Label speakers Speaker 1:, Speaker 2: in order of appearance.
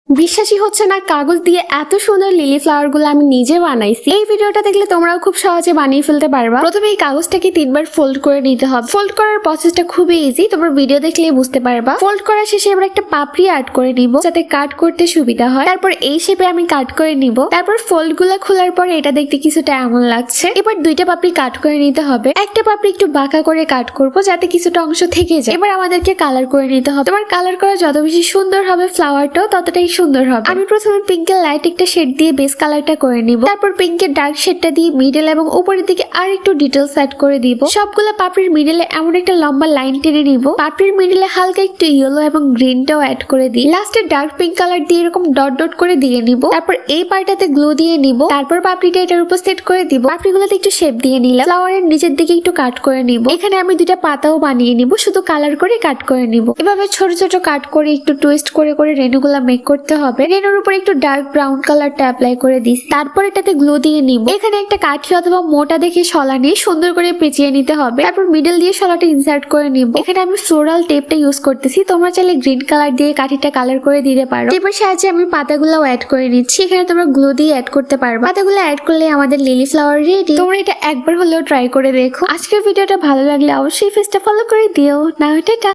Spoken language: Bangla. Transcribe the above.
Speaker 1: বিশ্বাসই হচ্ছে না কাগজ দিয়ে এত সুন্দর লিলি ফ্লাওয়ার গুলো আমি নিজে বানাইছি। এই ভিডিওটা দেখলে তোমরাও খুব সহজে বানিয়ে ফেলতে পারবা। প্রথমে এই কাগজটাকে 3বার ফোল্ড করে নিতে হবে। ফোল্ড করার প্রসেসটা খুবই ইজি, তোমরা ভিডিও দেখলেই বুঝতে পারবা। ফোল্ড করার শেষে এবার একটা পাপড়ি অ্যাড করে নিব যাতে কাট করতে সুবিধা হয়। তারপর এই শেপে আমি কাট করে নিব। তারপর ফোল্ড গুলা খোলার পরে এটা দেখতে কিছুটা এমন লাগছে। এবার 2টা পাপড়ি কাট করে নিতে হবে। একটা পাপড়ি একটু বাঁকা করে কাট করব যাতে কিছুটা অংশ থেকে যায়। এবার আমাদেরকে কালার করে নিতে হবে। তোমার কালার করা যত বেশি সুন্দর হবে ফ্লাওয়ারটাও ততটাই সুন্দর হবে। আমি প্রথমে পিঙ্কের লাইট একটা শেড দিয়ে বেস কালারটা করে নিব। তারপর পিঙ্কের ডার্ক শেডটা দিয়ে মিডল এবং উপরের দিকে আর একটু ডিটেলস অ্যাড করে দিব। সবগুলা পাপড়ির মিডলে এমন একটা লম্বা লাইন টেনে নিব। পাপড়ির মিডলে হালকা একটু ইয়েলো এবং গ্রিনটাও অ্যাড করে দিই। লাস্টে ডার্ক পিঙ্ক কালার দিয়ে এরকম ডট ডট করে দিয়ে নিব। তারপর এই পার্টটাতে গ্লো দিয়ে নিব। তারপর পাপড়িটা এটার উপর সেট করে দিব। পাপড়িগুলোতে একটু শেপ দিয়ে নিলাম। ফ্লাওয়ারের নিচের দিকে একটু কাট করে নিব। এখানে আমি 2টা পাতাও বানিয়ে নিব, শুধু কালার করে কাট করে নিব। এভাবে ছোট ছোট কাট করে একটু টুইস্ট করে করে রেণুগুলা মেক করতে হবে। রেণুর উপর একটু ডার্ক ব্রাউন কালারটা অ্যাপ্লাই করে দিস। তারপর এটাতে গ্লো দিয়ে নিব। এখানে একটা কাঠি অথবা মোটা দেখে শলা নিয়ে সুন্দর করে পেঁচিয়ে নিতে হবে। তারপর মিডল দিয়ে শলাটা ইনসার্ট করে নিব। এখানে আমি ফ্লোরাল টেপটা ইউজ করতেছি, তোমরা চাইলে গ্রিন কালার দিয়ে কাঠিটা কালার করে দিতে পারো। টেপের সাহায্যে আমি পাতাগুলোও অ্যাড করে নিচ্ছি। এখানে তোমরা গ্লো দিয়ে অ্যাড করতে পারো। পাতাগুলো অ্যাড করলে আমাদের লিলি ফ্লাওয়ার রেডি। তোমরা এটা একবার হলেও ট্রাই করে দেখো। আজকের ভিডিওটা ভালো লাগলে অবশ্যই পেজটা ফলো করে দিও। না, এটা